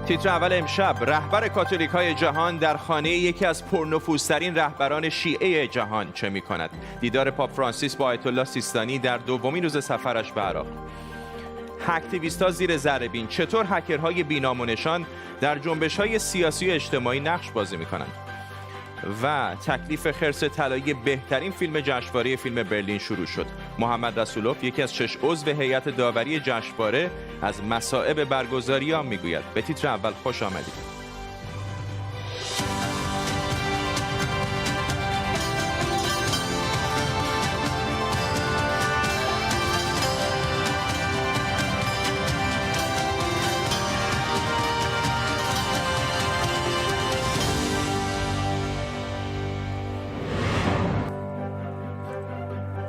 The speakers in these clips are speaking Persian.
تیتر اول امشب: رهبر کاتولیک‌های جهان در خانه یکی از پرنفوذترین رهبران شیعه جهان چه می‌کند؟ دیدار پاپ فرانسیس با آیت الله سیستانی در دومین روز سفرش به عراق. اکتیویست‌ها زیر ذره‌بین: چطور هکرهای بی‌نام و نشان در جنبش‌های سیاسی و اجتماعی نقش بازی می‌کنند؟ و تکلیف خرس طلایی بهترین فیلم جشنواره فیلم برلین شروع شد. محمد رسولوف، یکی از 6 عضو هیئت داوری جشنواره، از مصائب برگزاری آن میگوید. به تیتر اول خوش آمدید.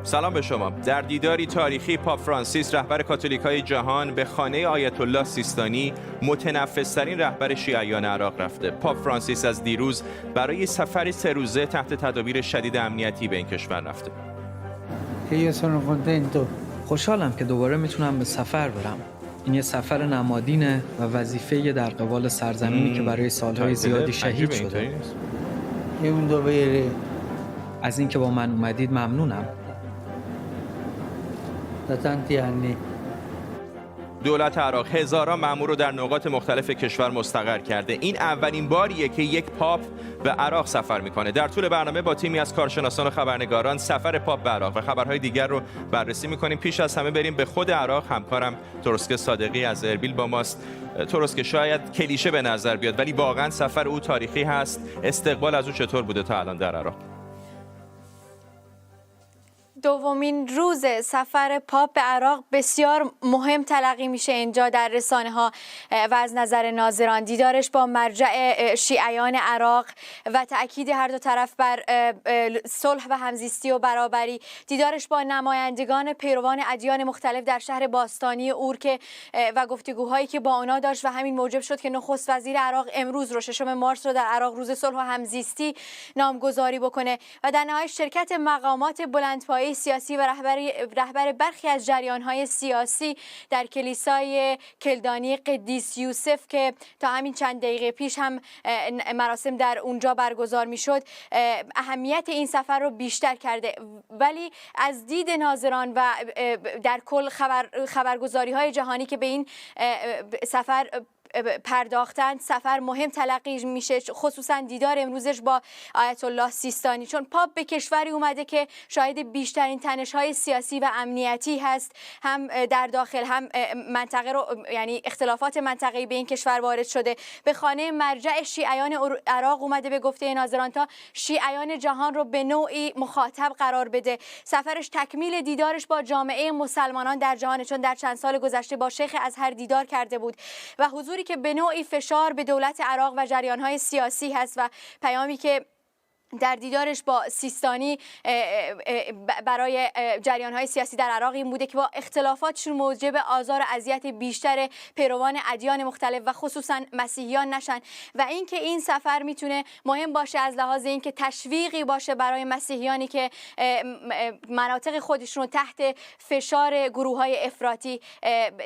سلام به شما. در دیداری تاریخی، پاپ فرانسیس، رهبر کاتولیک‌های جهان، به خانه آیت الله سیستانی، متنفذترین رهبر شیعیان عراق رفته. پاپ فرانسیس از دیروز برای سفری 3 روزه تحت تدابیر شدید امنیتی به این کشور رفته. خوشحالم که دوباره میتونم به سفر برم. این یه سفر نمادینه و وظیفه در قبال سرزمینی که برای سالهای زیادی شهید شده. از اینکه با من اومدید ممنونم. دولت عراق هزاران مأمور رو در نقاط مختلف کشور مستقر کرده. این اولین باریه که یک پاپ به عراق سفر میکنه. در طول برنامه با تیمی از کارشناسان و خبرنگاران سفر پاپ به عراق و خبرهای دیگر رو بررسی میکنیم. پیش از همه بریم به خود عراق. همکارم تروسکه صادقی از اربیل با ماست. تروسکه، شاید کلیشه به نظر بیاد ولی واقعا سفر او تاریخی هست. استقبال از او چطور بوده تا الان در عراق؟ دومین روز سفر پاپ به عراق بسیار مهم تلقی میشه اینجا در رسانه ها و از نظر ناظران. دیدارش با مرجع شیعیان عراق و تأکید هر دو طرف بر صلح و همزیستی و برابری، دیدارش با نمایندگان پیروان ادیان مختلف در شهر باستانی اورک و گفتگوهایی که با اونا داشت و همین موجب شد که نخست وزیر عراق امروز رو 6 مارس رو در عراق روز صلح و همزیستی نامگذاری بکنه و در نهایت شرکت مقامات بلندپایه سیاسی و رهبر برخی از جریان‌های سیاسی در کلیسای کلدانی قدیس یوسف که تا همین چند دقیقه پیش هم مراسم در اونجا برگزار می‌شد، اهمیت این سفر رو بیشتر کرده. ولی از دید ناظران و در کل خبرگزاری‌های جهانی که به این سفر پرداختن، سفر مهم تلقی میشه، خصوصا دیدار امروزش با آیت الله سیستانی، چون پاپ به کشوری اومده که شاهد بیشترین تنش‌های سیاسی و امنیتی هست، هم در داخل هم منطقه رو، یعنی اختلافات منطقه‌ای به این کشور وارد شده. به خانه مرجع شیعیان عراق اومده به گفته ناظران تا شیعیان جهان رو به نوعی مخاطب قرار بده. سفرش تکمیل دیدارش با جامعه مسلمانان در جهان، چون در چند سال گذشته با شیخ ازهر دیدار کرده بود و حضوری که به نوعی فشار به دولت عراق و جریان‌های سیاسی هست و پیامی که در دیدارش با سیستانی برای جریان‌های سیاسی در عراق این بوده که با اختلافاتشون موجب آزار و اذیت بیشتر پیروان ادیان مختلف و خصوصا مسیحیان نشن و اینکه این سفر میتونه مهم باشه از لحاظ اینکه تشویقی باشه برای مسیحیانی که مناطق خودشون رو تحت فشار گروه‌های افراطی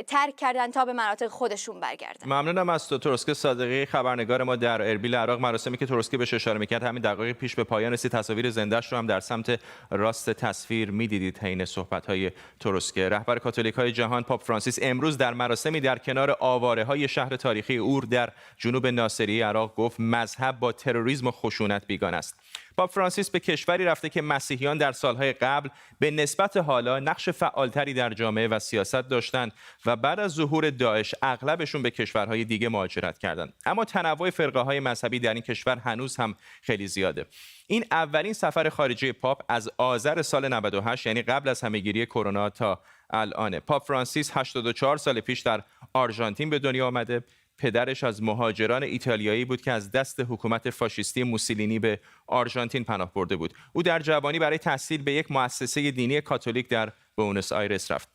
ترک کردن تا به مناطق خودشون برگردن. ممنونم از تو تروسکه صادقی، خبرنگار ما در اربیل عراق. مراسمی که تروسکه بهش اشاره می‌کرد همین دقایق پیش به پایان رسید. تصاویر زنده‌اش رو هم در سمت راست تصویر می‌دیدید حین صحبت‌های تروسکه. رهبر کاتولیک‌های جهان پاپ فرانسیس امروز در مراسمی در کنار آواره‌های شهر تاریخی اور در جنوب ناصریه عراق گفت مذهب با تروریسم و خشونت بیگانه است. پاپ فرانسیس به کشوری رفته که مسیحیان در سالهای قبل به نسبت حالا نقش فعالتری در جامعه و سیاست داشتند و بعد از ظهور داعش اغلبشون به کشورهای دیگه مهاجرت کردند. اما تنوع فرقه‌های مذهبی در این کشور هنوز هم خیلی زیاده. این اولین سفر خارجی پاپ از آذر سال 98، یعنی قبل از همهگیری کرونا تا الان. پاپ فرانسیس 84 سال پیش در آرژانتین به دنیا آمده. پدرش از مهاجران ایتالیایی بود که از دست حکومت فاشیستی موسولینی به آرژانتین پناه برده بود. او در جوانی برای تحصیل به یک مؤسسه دینی کاتولیک در بوئنوس آیرس رفت.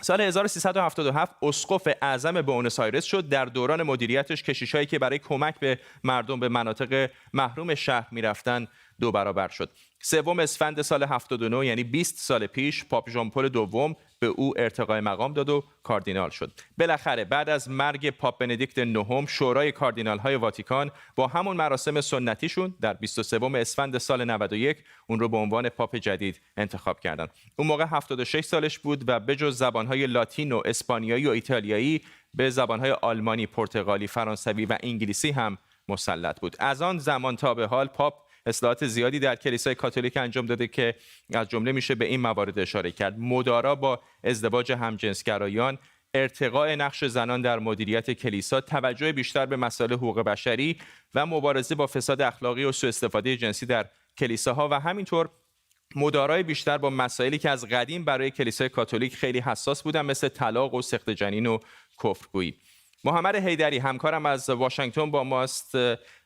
سال 1377 اسقف اعظم بوئنوس آیرس شد. در دوران مدیریتش کشیشایی که برای کمک به مردم به مناطق محروم شهر می‌رفتند 2 برابر شد. 3 اسفند سال 79 یعنی 20 سال پیش پاپ ژان پل دوم به او ارتقای مقام داد و کاردینال شد. بالاخره بعد از مرگ پاپ بندیکت نهم شورای کاردینال‌های واتیکان با همون مراسم سنتیشون در 23 اسفند سال 91 اون رو به عنوان پاپ جدید انتخاب کردند. اون موقع 76 سالش بود و به جز زبان‌های لاتین و اسپانیایی و ایتالیایی به زبان‌های آلمانی، پرتغالی، فرانسوی و انگلیسی هم مسلط بود. از آن زمان تا به حال پاپ اصلاحات زیادی در کلیسای کاتولیک انجام داده که از جمله میشه به این موارد اشاره کرد: مدارا با ازدواج همجنسگرایان، ارتقاء نقش زنان در مدیریت کلیسا، توجه بیشتر به مسائل حقوق بشری و مبارزه با فساد اخلاقی و سوء استفاده جنسی در کلیساها و همینطور مدارای بیشتر با مسائلی که از قدیم برای کلیسای کاتولیک خیلی حساس بودن، مثل طلاق و سقط جنین و کفرگویی. محمد حیدری همکارم از واشنگتن با ماست.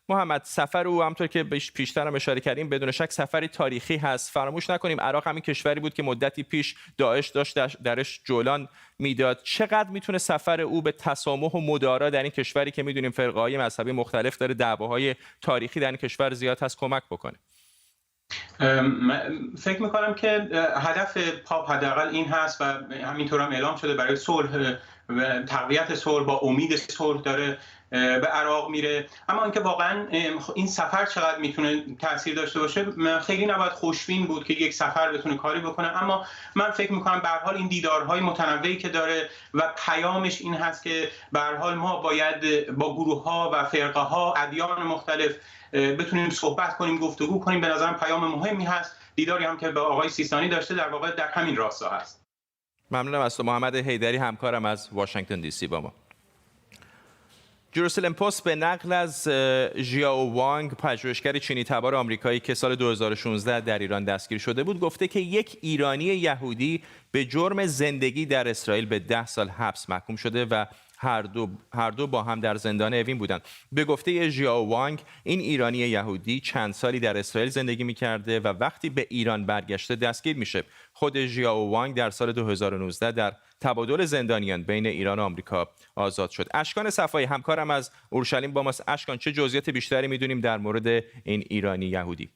محمد، سفر او همطور که پیشتر هم اشاره کردیم بدون شک سفری تاریخی هست. فراموش نکنیم عراق همین کشوری بود که مدتی پیش داعش داشت درش جولان میداد. چقدر میتونه سفر او به تسامح و مدارا در این کشوری که میدونیم فرقه‌های مذهبی مختلف داره، دعواهای تاریخی در این کشور زیاد هست، کمک بکنه؟ فکر میکنم که هدف پاپ حداقل این هست و همینطور هم اعلام شده، برای صلح و تقویت صلح با امید صلح داره به عراق میره. اما اینکه واقعا این سفر چقدر میتونه تاثیر داشته باشه خیلی نباید خوشبین بود که یک سفر بتونه کاری بکنه. اما من فکر میکنم به هر حال این دیدارهای متنوعی که داره و پیامش این هست که به هر حال ما باید با گروه‌ها و فرقه‌ها، ادیان مختلف بتونیم صحبت کنیم، گفتگو کنیم. به نظرم پیام مهمی هست. دیداری هم که با آقای سیستانی داشته در واقع در همین راستا هست. ممنونم از تو محمد حیدری همکارم از واشنگتن دی سی با ما. جروسلم پست به نقل از ژیائو وانگ، پژوهشگر چینی تبار آمریکایی که سال 2016 در ایران دستگیر شده بود، گفته که یک ایرانی یهودی به جرم زندگی در اسرائیل به 10 سال حبس محکوم شده و هر دو با هم در زندان اوین بودند. به گفته ژیائو وانگ، این ایرانی یهودی چند سالی در اسرائیل زندگی می‌کرده و وقتی به ایران برگشته دستگیر میشه. خود ژیائو وانگ در سال 2019 در تبادل زندانیان بین ایران و آمریکا آزاد شد. اشکان صفایی همکارم از اورشلیم با ماست. اشکان، چه جزئیات بیشتری می‌دونیم در مورد این ایرانی یهودی؟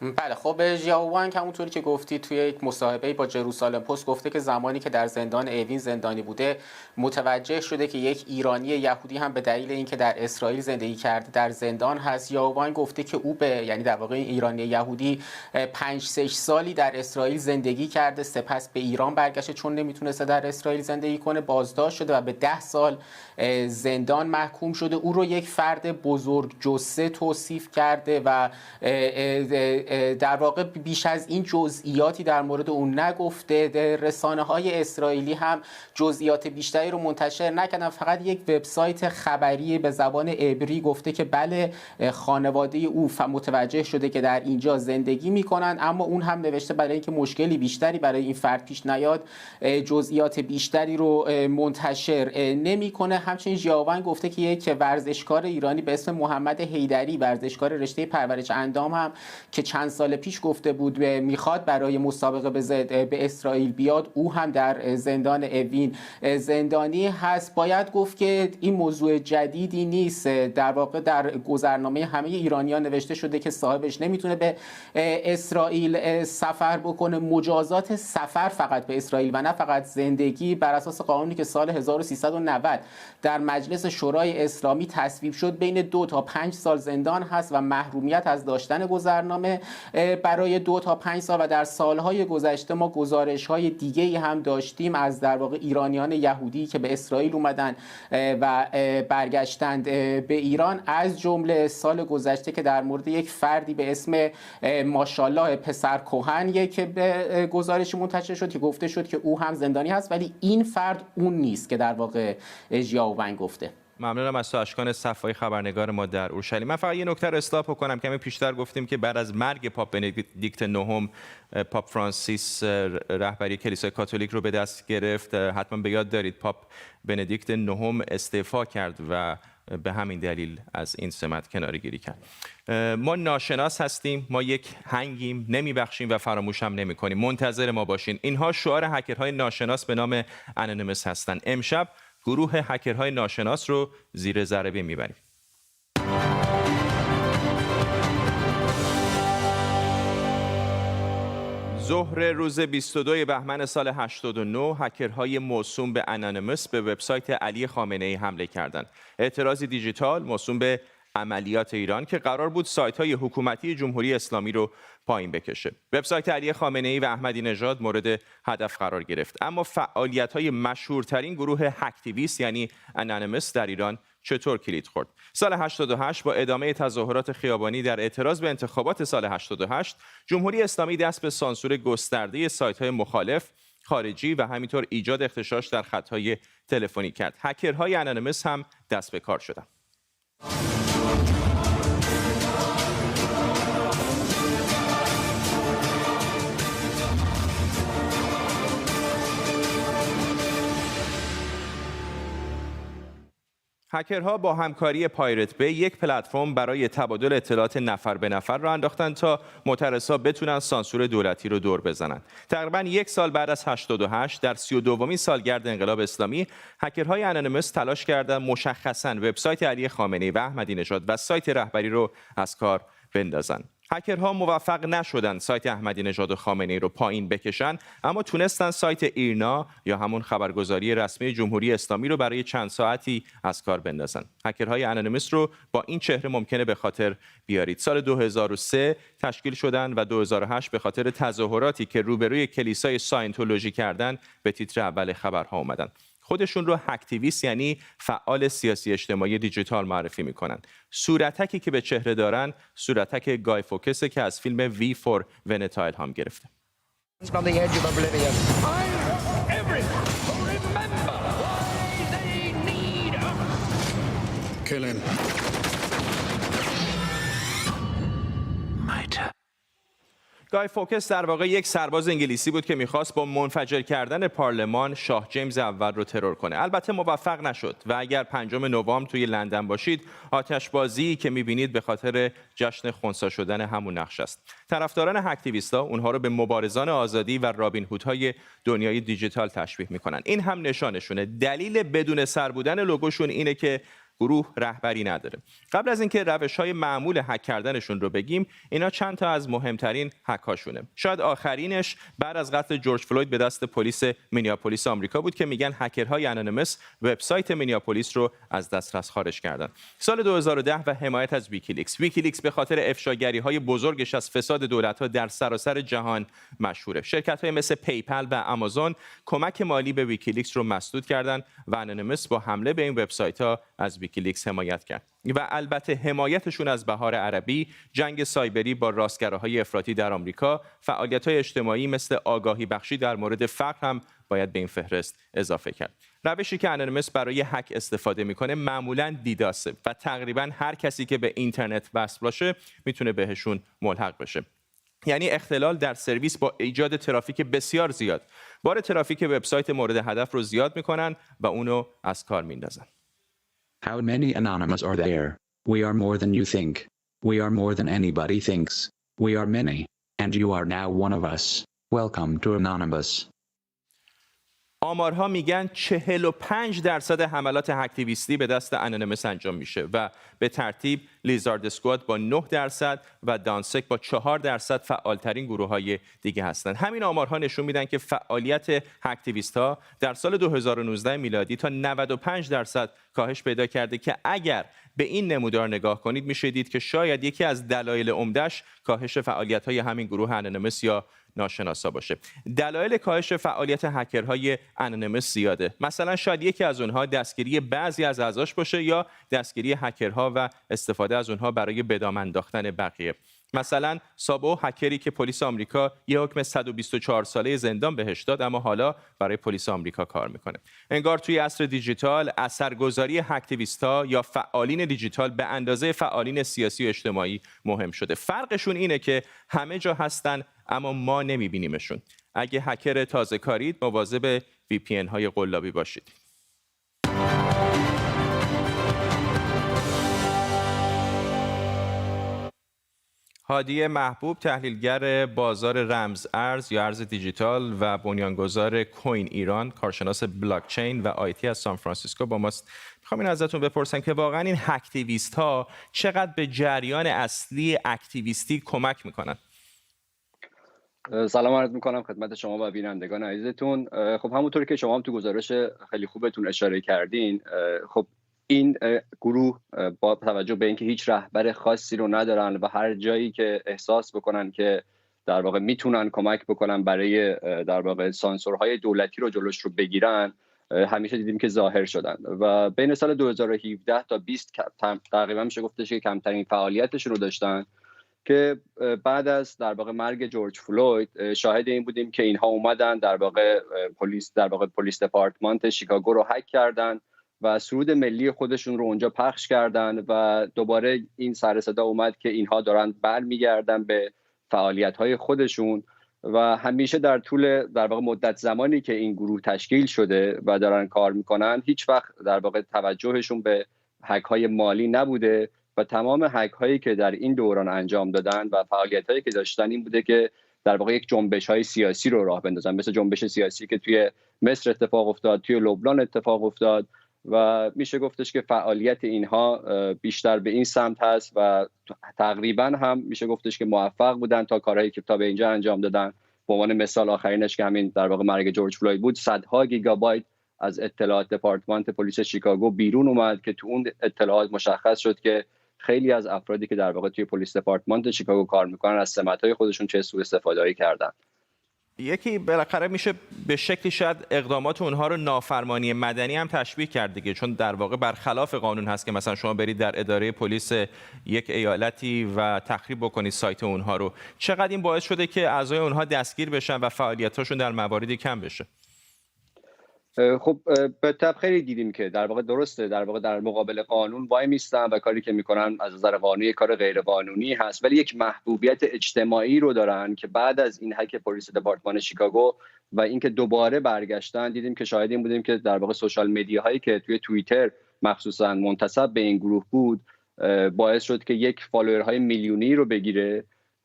بله، خب ژیائو وانگ همونطوری که گفتی توی یک مصاحبه با جروسالم پست گفته که زمانی که در زندان اوین زندانی بوده متوجه شده که یک ایرانی یهودی هم به دلیل اینکه در اسرائیل زندگی کرده در زندان هست. ژیائو وانگ گفته که او یعنی در واقع ایرانی یهودی 5-6 سالی در اسرائیل زندگی کرده، سپس به ایران برگشته چون نمیتونسته در اسرائیل زندگی کنه، بازداشت شده و به 10 سال زندان محکوم شده. او رو یک فرد بزرگ جثه توصیف کرده و در واقع بیش از این جزئیاتی در مورد اون نگفته. رسانه‌های اسرائیلی هم جزئیات بیشتری رو منتشر نکردن، فقط یک وبسایت خبری به زبان عبری گفته که بله خانواده او متوجه شده که در اینجا زندگی میکنن، اما اون هم نوشته برای اینکه مشکلی بیشتری برای این فرد پیش نیاد جزئیات بیشتری رو منتشر نمیکنه. همچنین ژیائو وانگ گفته که یک ورزشکار ایرانی به اسم محمد حیدری، ورزشکار رشته پرورش اندام هم که چند سال پیش گفته بود میخواد برای مسابقه به اسرائیل بیاد، او هم در زندان اوین زندانی هست. باید گفت که این موضوع جدیدی نیست، در واقع در گذرنامه همه ایرانیان نوشته شده که صاحبش نمیتونه به اسرائیل سفر بکنه. مجازات سفر فقط به اسرائیل و نه فقط زندگی بر اساس قانونی که سال 1390 در مجلس شورای اسلامی تصویب شد بین 2 تا 5 سال زندان هست و محرومیت از داشتن گذرنامه برای 2 تا 5 سال. و در سالهای گذشته ما گزارش‌های دیگه‌ای هم داشتیم از در واقع ایرانیان یهودی که به اسرائیل اومدن و برگشتند به ایران، از جمله سال گذشته که در مورد یک فردی به اسم ماشاءالله پسر کهن که به گزارش منتشر شد که گفته شد که او هم زندانی هست، ولی این فرد اون نیست که در واقع ژیائو وانگ گفته. ممنونم از تو اشکان صفایی خبرنگار ما در اورشلیم. من فقط یه نکته رو اصلاح کنم. کمی پیشتر گفتیم که بعد از مرگ پاپ بندیکت نهم پاپ فرانسیس رهبری کلیسای کاتولیک رو به دست گرفت. حتما به یاد دارید پاپ بندیکت نهم استعفا کرد و به همین دلیل از این سمت کناره‌گیری کرد. ما ناشناس هستیم، ما یک هنگیم، نمیبخشیم و فراموش هم نمی‌کنیم. منتظر ما باشین. اینها شعار هکرهای ناشناس به نام انونیمس هستند. امشب گروه هکرهای ناشناس رو زیر ذره بین میبریم. ظهر روز 22 بهمن سال 89 هکرهای موسوم به انانیموس به وبسایت علی خامنه‌ای حمله کردند. اعتراضی دیجیتال موسوم به عملیات ایران که قرار بود سایت‌های حکومتی جمهوری اسلامی رو پایین بکشه. وبسایت علی خامنه‌ای و احمدی نژاد مورد هدف قرار گرفت. اما فعالیت‌های مشهورترین گروه هکتیویست یعنی انانیموس در ایران چطور کلید خورد؟ سال 88 با ادامه تظاهرات خیابانی در اعتراض به انتخابات سال 88 جمهوری اسلامی دست به سانسور گسترده سایت‌های مخالف، خارجی و همینطور ایجاد اغتشاش در خطهای تلفنی کرد. هکرهای انانیموس هم دست به کار شدند. هکرها با همکاری پایرت بی یک پلتفرم برای تبادل اطلاعات نفر به نفر را انداختند تا معترضها بتونن سانسور دولتی رو دور بزنند. تقریباً یک سال بعد از 88 در 32مین سالگرد انقلاب اسلامی، هکرهای انانیموس تلاش کردند مشخصاً وبسایت علی خامنه‌ای و احمدی نژاد و سایت رهبری رو از کار بندازند. هکرها موفق نشدند سایت احمدی نژاد و خامنه‌ای رو پایین بکشن، اما تونستن سایت ایرنا یا همون خبرگزاری رسمی جمهوری اسلامی رو برای چند ساعتی از کار بندازن. هکرهای انانیموس رو با این چهره ممکنه به خاطر بیارید. سال 2003 تشکیل شدن و 2008 به خاطر تظاهراتی که روبروی کلیسای ساینتولوژی کردن به تیتر اول خبرها اومدن. خودشون رو هکتیویست یعنی فعال سیاسی اجتماعی دیجیتال معرفی میکنن. صورتکی که به چهره دارن صورتک گای فوکسه که از فیلم وی فور ونتا الهام گرفته. گای فوکس در واقع یک سرباز انگلیسی بود که میخواست با منفجر کردن پارلمان شاه جیمز اول رو ترور کنه. البته موفق نشد و اگر 5 نوامبر توی لندن باشید، آتشبازی که میبینید به خاطر جشن خنثی شدن همون نقش است. طرفداران هکتیویستا اونها رو به مبارزان آزادی و رابین هودهای دنیای دیجیتال تشبیه میکنن. این هم نشانشونه. دلیل بدون سر بودن لوگوشون اینه که گروه رهبری نداره. قبل از اینکه روش‌های معمول هک کردنشون رو بگیم، اینا چند تا از مهمترین هک‌هاشونه. شاید آخرینش بعد از قتل جورج فلوید به دست پلیس مینیاپولیس آمریکا بود که میگن هکرهای انانیموس وبسایت مینیاپولیس رو از دسترس خارج کردن. سال 2010 و حمایت از ویکیلیکس به خاطر افشاگری‌های بزرگش از فساد دولت‌ها در سراسر جهان مشهوره. شرکت‌های مثل پیپل و آمازون کمک مالی به ویکیلیکس رو مسدود کردن و انانیموس با حمله به این وبسایت‌ها از ویکیلیکس حمایت کرد. و البته حمایتشون از بهار عربی، جنگ سایبری با راستگراهای افراطی در آمریکا، فعالیت‌های اجتماعی مثل آگاهی بخشی در مورد فقر هم باید به این فهرست اضافه کرد. روشی که انانیموس برای هک استفاده میکنه معمولاً دیداسه و تقریباً هر کسی که به اینترنت وصل باشه میتونه بهشون ملحق بشه. یعنی اختلال در سرویس با ایجاد ترافیک بسیار زیاد. بار ترافیک وبسایت مورد هدف رو زیاد میکنن و اونو از کار میندازن. How many anonymous are there? We are more than you think. We are more than anybody thinks. We are many. And you are now one of us. Welcome to Anonymous. آمارها میگن 45% حملات هکتیویستی به دست انانیموس انجام میشه و به ترتیب لیزارد اسکواد با 9% و دانسک با 4% فعالترین گروه‌های دیگه هستند. همین آمارها نشون میدن که فعالیت هکتیویست‌ها در سال 2019 میلادی تا 95% کاهش پیدا کرده که اگر به این نمودار نگاه کنید میشه دید که شاید یکی از دلایل عمده‌اش کاهش فعالیت‌های همین گروه انانیموس یا ناشناسا باشه. دلایل کاهش فعالیت هکرهای انانیموس زیاده. مثلا شاید یکی از اونها دستگیری بعضی از اعضاش باشه یا دستگیری هکرها و استفاده از اونها برای به دام انداختن بقیه. مثلا سابو، هکری که پلیس آمریکا یه حکم 124 ساله زندان بهش داد اما حالا برای پلیس آمریکا کار میکنه. انگار توی عصر دیجیتال اثرگذاری هکتیویست‌ها یا فعالین دیجیتال به اندازه فعالین سیاسی و اجتماعی مهم شده. فرقشون اینه که همه جا هستن اما ما نمیبینیمشون. اگه هکر تازه کارید مواظب VPN های قلابی باشید. هادی محبوب، تحلیلگر بازار رمز ارز یا ارز دیجیتال و بنیانگذار کوین ایران، کارشناس بلاکچین و آیتی از سان فرانسیسکو با ماست. میخوام این ازتون بپرسم که واقعا این هکتیویست ها چقدر به جریان اصلی اکتیویستی کمک میکنن؟ سلام عرض میکنم خدمت شما و بینندگان عزیزتون. خب همونطوری که شما هم تو گزارش خیلی خوبتون اشاره کردین، خب این گروه با توجه به اینکه هیچ رهبر خاصی رو ندارن و هر جایی که احساس بکنن که در واقع میتونن کمک بکنن برای در واقع سانسورهای دولتی رو جلوش رو بگیرن، همیشه دیدیم که ظاهر شدن و بین سال 2017 تا 20 تقریبا میشه گفتش که کمترین فعالیتشون رو داشتن که بعد از در واقع مرگ جورج فلوید شاهد این بودیم که اینها اومدن در واقع پلیس دپارتمانت شیکاگو رو هک کردن و سرود ملی خودشون رو اونجا پخش کردن و دوباره این سر صدا اومد که اینها دارن برمیگردن به فعالیت‌های خودشون و همیشه در طول در واقع مدت زمانی که این گروه تشکیل شده و دارن کار میکنن هیچ وقت در واقع توجهشون به هک‌های مالی نبوده و تمام هک‌هایی که در این دوران انجام دادن و فعالیت‌هایی که داشتن این بوده که در واقع یک جنبش‌های سیاسی رو راه بندازن، مثل جنبش سیاسی که توی مصر اتفاق افتاد، توی لبنان اتفاق افتاد و میشه گفتش که فعالیت اینها بیشتر به این سمت هست و تقریبا هم میشه گفتش که موفق بودن تا کارهایی که تا به اینجا انجام دادن. به عنوان مثال آخرینش که همین در واقع مرگ جورج فلوید بود، صدها گیگابایت از اطلاعات دپارتمان پلیس شیکاگو بیرون اومد که تو اون اطلاعات مشخص شد که خیلی از افرادی که در واقع توی پلیس دپارتمان شیکاگو کار میکنن از سمت‌های خودشون چه سوء استفاده‌ای کردن. یکی بالاخره میشه به شکلی شاید اقدامات اونها رو نافرمانی مدنی هم تشبیه کرد دیگه، چون در واقع برخلاف قانون هست که مثلا شما برید در اداره پلیس یک ایالتی و تخریب بکنید سایت اونها رو. چقدر این باعث شده که اعضای اونها دستگیر بشن و فعالیتاشون در مواردی کم بشه؟ خب به طب خیلی دیدیم که در واقع درسته، در واقع در مقابل قانون وای میستن و کاری که میکنن از نظر قانونی کار غیر قانونی هست، ولی یک محبوبیت اجتماعی رو دارن که بعد از این هک پلیس دپارتمان شیکاگو و اینکه دوباره برگشتن دیدیم که شاهد این بودیم که در واقع سوشال مدیا هایی که توی توییتر مخصوصا منتسب به این گروه بود باعث شد که یک فالوورهای میلیونی رو بگیره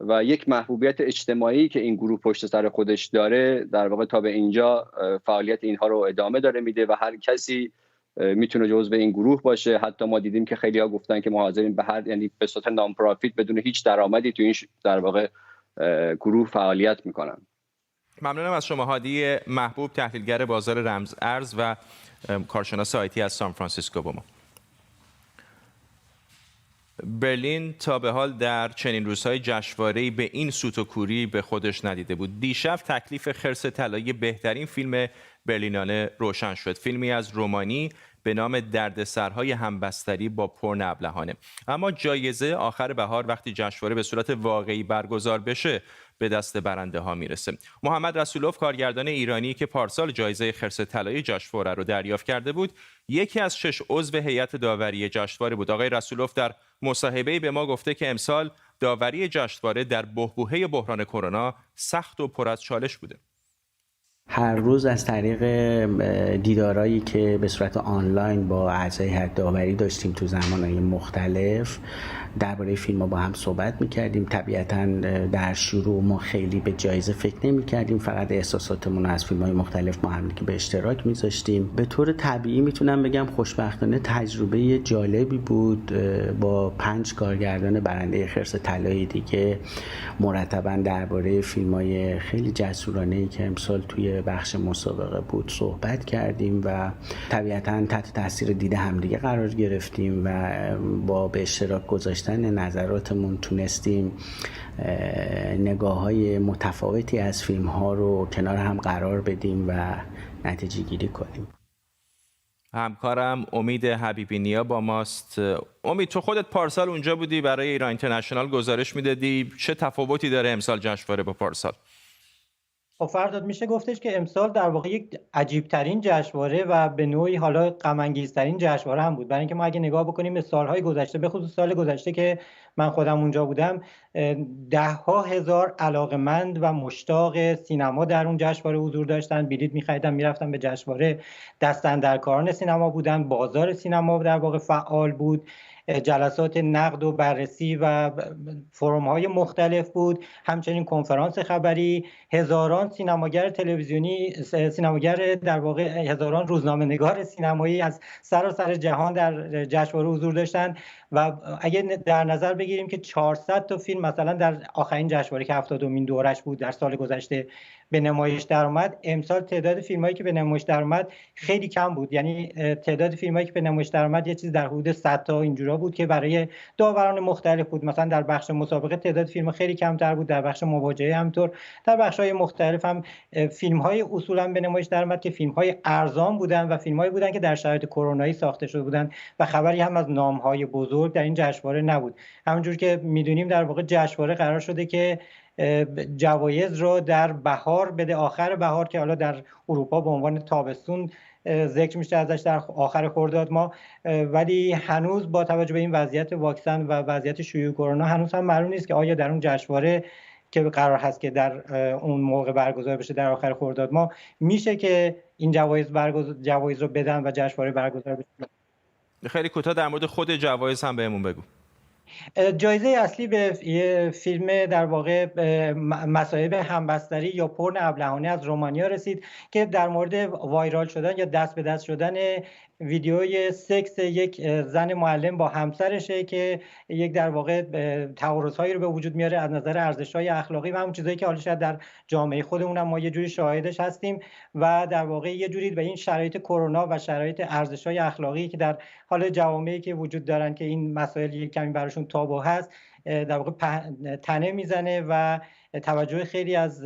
و یک محبوبیت اجتماعی که این گروه پشت سر خودش داره در واقع تا به اینجا فعالیت اینها رو ادامه داره میده و هر کسی میتونه جزو این گروه باشه. حتی ما دیدیم که خیلی‌ها گفتن که ما حاضریم به هر، یعنی به صورت نان پرافیت بدون هیچ درآمدی تو این در واقع گروه فعالیت میکنن. ممنونم از شما هادی محبوب، تحلیلگر بازار رمز ارز و کارشناس آیتی از سان فرانسیسکو با ما. برلین تا به حال در چنین روزهای جشنواره‌ای به این سوت و کوری به خودش ندیده بود. دیشب تکلیف خرس طلایی بهترین فیلم برلینانه روشن شد. فیلمی از رومانی به نام دردسرهای همبستری با پورن ابلهانه. اما جایزه آخر بهار وقتی جشنواره به صورت واقعی برگزار بشه به دست برنده ها میرسه. محمد رسولوف، کارگردان ایرانی که پارسال جایزه خرس طلایی جشنواره رو دریافت کرده بود، یکی از 6 عضو هیئت داوری جشنواره بود. آقای رسولوف در مصاحبه‌ای به ما گفته که امسال داوری جشنواره در بحبوحه بحران کرونا سخت و پر از چالش بوده. هر روز از طریق دیدارایی که به صورت آنلاین با اعضای هیئت داوری داشتیم تو زمانهای مختلف درباره فیلم‌ها با هم صحبت می‌کردیم. طبیعتاً در شروع ما خیلی به جایزه فکر نمی‌کردیم، فقط احساساتمون از فیلم‌های مختلف ما هم که به اشتراک می‌ذاشتیم. به طور طبیعی میتونم بگم خوشبختانه تجربه جالبی بود. با 5 کارگردان برنده خرس طلایی دیگه مرتباً درباره فیلم‌های خیلی جسورانه‌ای که امسال توی بخش مسابقه بود صحبت کردیم و طبیعتاً تحت تاثیر دید همدیگه قرار گرفتیم و با به اشتراک گذاشتن نظراتمون تونستیم نگاه‌های متفاوتی از فیلم‌ها رو کنار هم قرار بدیم و نتیجه گیری کنیم. همکارم امید حبیبی نیا با ماست. امید، تو خودت پارسال اونجا بودی، برای ایران اینترنشنال گزارش میدادی. چه تفاوتی داره امسال جشنواره با پارسال؟ خب فرداد میشه گفتش که امسال در واقع یک عجیب ترین جشنواره و به نوعی حالا غم انگیزترین جشنواره هم بود، برای اینکه ما اگه نگاه بکنیم به سالهای گذشته، به خصوص سال گذشته که من خودم اونجا بودم، 10,000 علاقمند و مشتاق سینما در اون جشنواره حضور داشتن، بلیط می‌خریدن میرفتن به جشنواره، دست‌اندرکاران سینما بودن، بازار سینما در واقع فعال بود، جلسات نقد و بررسی و فروم‌های مختلف بود، همچنین کنفرانس خبری، هزاران سینماگر تلویزیونی، سینماگر در واقع هزاران روزنامه‌نگار سینمایی از سراسر جهان در جشنواره حضور داشتن و اگه در نظر بگیریم که 400 تا فیلم مثلا در آخرین جشنواره که 70مین دورش بود در سال گذشته به نمایش در اومد، امسال تعداد فیلمایی که به نمایش در اومد خیلی کم بود. یعنی تعداد فیلمایی که به نمایش در اومد یه چیز در حدود 100 تا اینجورا بود که برای داوران مختلف بود. مثلا در بخش مسابقه تعداد فیلم خیلی کمتر بود، در بخش مواجهه همطور، در بخش‌های مختلف هم فیلم‌های اصولاً به نمایش در اومد که فیلم‌های ارزان بودن و فیلم‌هایی بودن که در شرایط کرونایی ساخته شده بودن و خبری هم از نام‌های بزرگ در این جشنواره نبود. همونجور که می‌دونیم در واقع جشنواره قرار شده که جوایز رو در بهار بده، آخر بهار، که حالا در اروپا به عنوان تابستون ذکر میشه ازش در آخر خرداد ماه، ولی هنوز با توجه به این وضعیت واکسن و وضعیت شیوع کرونا هنوز هم معلوم نیست که آیا در اون جشنواره که قرار هست که در اون موقع برگزار بشه در آخر خرداد ماه میشه که این جوایز رو بدن و جشنواره برگزار بشه. خیلی کوتاه در مورد خود جوایز هم بهمون بگو. جایزه اصلی به یه فیلم در واقع مصائب همبستری یا پورن ابلهانه از رومانیا رسید که در مورد وایرال شدن یا دست به دست شدن ویدیوی سکس یک زن معلم با همسرشه که یک در واقع تعارض‌هایی رو به وجود میاره از نظر ارزش‌های اخلاقی و همون چیزایی که حالا شاید در جامعه خودمون هم ما یه جوری شاهدش هستیم و در واقع یه جوری به این شرایط کرونا و شرایط ارزش‌های اخلاقی که در حال جوامعی که وجود دارن که این مسائل یک کمی براشون تابو هست در واقع تنه میزنه و توجه خیلی از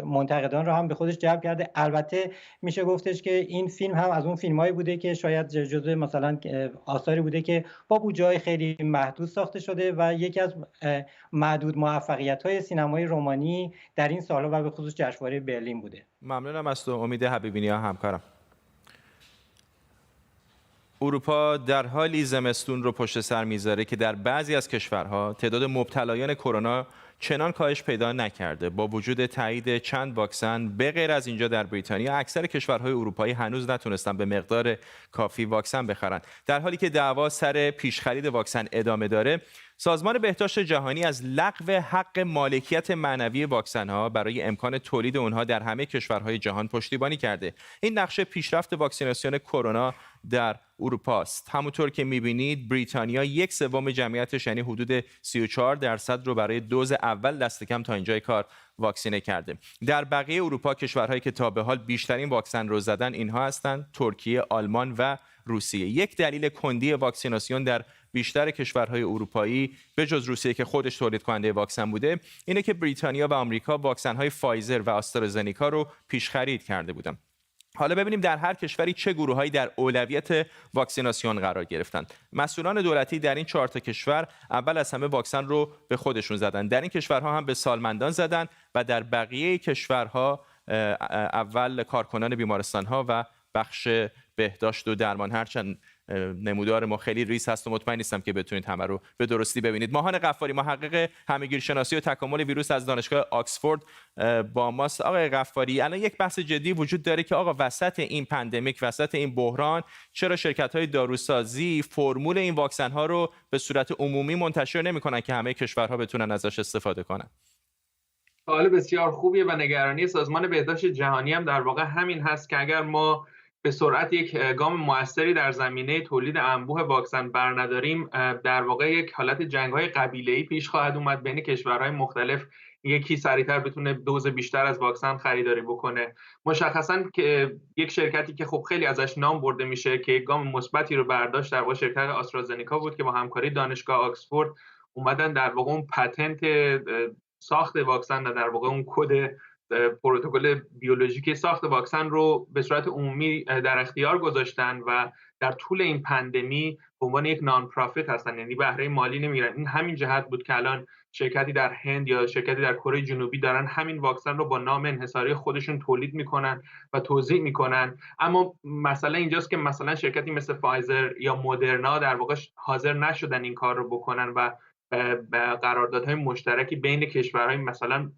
منتقدان رو هم به خودش جلب کرده. البته میشه گفتش که این فیلم هم از اون فیلمایی بوده که شاید جزء مثلا آثاری بوده که با بودجه‌های خیلی محدود ساخته شده و یکی از معدود موفقیت‌های سینمای رومانی در این سال‌ها و به خصوص جشنواره برلین بوده. ممنونم از تو امید حبیبی نیا همکارم. اروپا در حالی زمستون رو پشت سر میذاره که در بعضی از کشورها تعداد مبتلایان کرونا چنان کاهش پیدا نکرده. با وجود تایید چند واکسن به غیر از اینجا در بریتانیا، اکثر کشورهای اروپایی هنوز نتونستن به مقدار کافی واکسن بخرن. در حالی که دعوا سر پیشخرید واکسن ادامه داره، سازمان بهداشت جهانی از لغو حق مالکیت معنوی واکسن‌ها برای امکان تولید اونها در همه کشورهای جهان پشتیبانی کرده. این نقشه پیشرفت واکسیناسیون کرونا در اروپا است. همونطور که می‌بینید بریتانیا 1/3 جمعیتش یعنی حدود 34% رو برای دوز اول دست کم تا اینجای کار واکسینه کرده. در بقیه اروپا کشورهایی که تا به حال بیشترین واکسن رو زدن اینها هستند: ترکیه، آلمان و روسیه. یک دلیل کندی واکسیناسیون در بیشتر کشورهای اروپایی به جز روسیه که خودش تولید کننده واکسن بوده اینه که بریتانیا و آمریکا واکسن‌های فایزر و آسترازنیکا رو پیش خرید کرده بودند. حالا ببینیم در هر کشوری چه گروه‌هایی در اولویت واکسیناسیون قرار گرفتند. مسئولان دولتی در این 4 تا کشور اول از همه واکسن رو به خودشون زدن. در این کشورها هم به سالمندان زدن و در بقیه کشورها اول کارکنان بیمارستان‌ها و بخش بهداشت و درمان. هرچند نمودار ما خیلی ریز هست و مطمئن نیستم که بتونید همه رو به درستی ببینید. ماهان غفاری، محقق همه‌گیرشناسی و تکامل ویروس از دانشگاه آکسفورد با ماست. آقای غفاری، الان یک بحث جدی وجود داره که آقا وسط این پندمیک، وسط این بحران، چرا شرکت‌های داروسازی فرمول این واکسن‌ها رو به صورت عمومی منتشر نمی‌کنن که همه کشورها بتونن ازش استفاده کنن؟ سوال بسیار خوبیه و نگرانی سازمان بهداشت جهانی هم در واقع همین هست که اگر ما به سرعت یک گام موثری در زمینه تولید انبوه واکسن برنداریم، در واقع یک حالت جنگ‌های قبیله‌ای پیش خواهد اومد بین کشورهای مختلف، یکی سریعتر بتونه دوز بیشتر از واکسن خریداری بکنه. مشخصاً که یک شرکتی که خب خیلی ازش نام برده میشه که یک گام مثبتی رو برداشت، در واقع شرکت آسترازنیکا بود که با همکاری دانشگاه آکسفورد اومدن در واقع اون پتنت ساخت واکسن و در واقع اون کد پروتکل بیولوژیکی ساخت واکسن رو به صورت عمومی در اختیار گذاشتن و در طول این پندمی به عنوان یک نان پرافیت هستن، یعنی بهره مالی نمیگیرن. این همین جهت بود که الان شرکتی در هند یا شرکتی در کره جنوبی دارن همین واکسن رو با نام انحصاری خودشون تولید میکنن و توزیع میکنن. اما مسئله اینجاست که مثلا شرکتی مثل فایزر یا مدرنا در واقع حاضر نشدن این کار رو بکنن و قراردادهای مشترکی بین کشورهای مثلا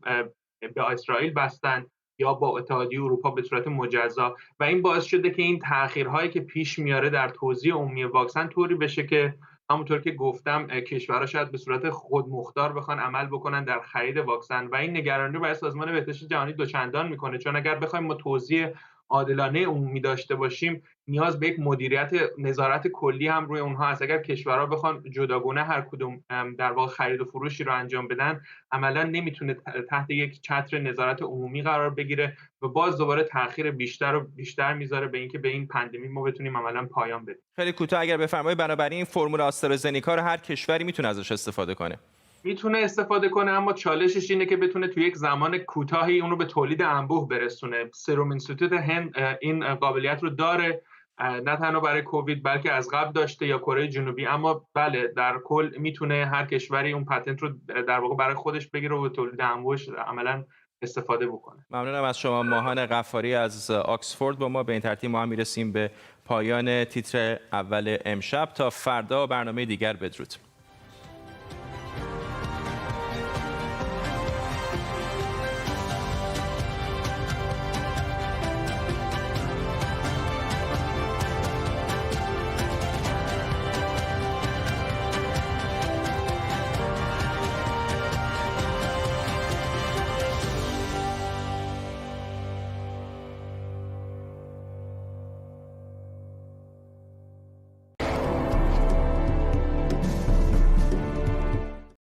به اسرائیل بستن یا با اتحادیه اروپا به صورت مجزا و این باعث شده که این تأخیرهایی که پیش میاره در توزیع عمومی واکسن طوری بشه که همونطور که گفتم کشورها شاید به صورت خودمختار بخوان عمل بکنن در خرید واکسن و این نگرانی رو برای سازمان بهداشت جهانی دوچندان میکنه، چون اگر بخوایم ما توزیع عادلانه عمومی داشته باشیم نیاز به یک مدیریت نظارت کلی هم روی اونها هست. اگر کشورها بخوان جداگانه هر کدوم در واقع خرید و فروشی رو انجام بدن، عملا نمیتونه تحت یک چتر نظارت عمومی قرار بگیره و باز دوباره تأخیر بیشتر و بیشتر میذاره به اینکه به این پاندمی ما بتونیم عملا پایان بدیم. خیلی کوتاه اگر بفرمایید، بنابراین این فرمول آسترازنیکا رو هر کشوری میتونه ازش استفاده کنه؟ میتونه استفاده کنه، اما چالشش اینه که بتونه توی یک زمان کوتاهی اون رو به تولید انبوه برسونه. سروم اینستیتوت هند این قابلیت رو داره، نه تنها برای کووید بلکه از قبل داشته، یا کره جنوبی. اما بله، در کل میتونه هر کشوری اون پتنت رو در واقع برای خودش بگیره و به تولید انبوهش عملا استفاده بکنه. ممنونم از شما ماهان غفاری از آکسفورد. با ما به این ترتیب ما هم میرسیم به پایان تیتر اول امشب. تا فردا برنامه دیگر، بدرود.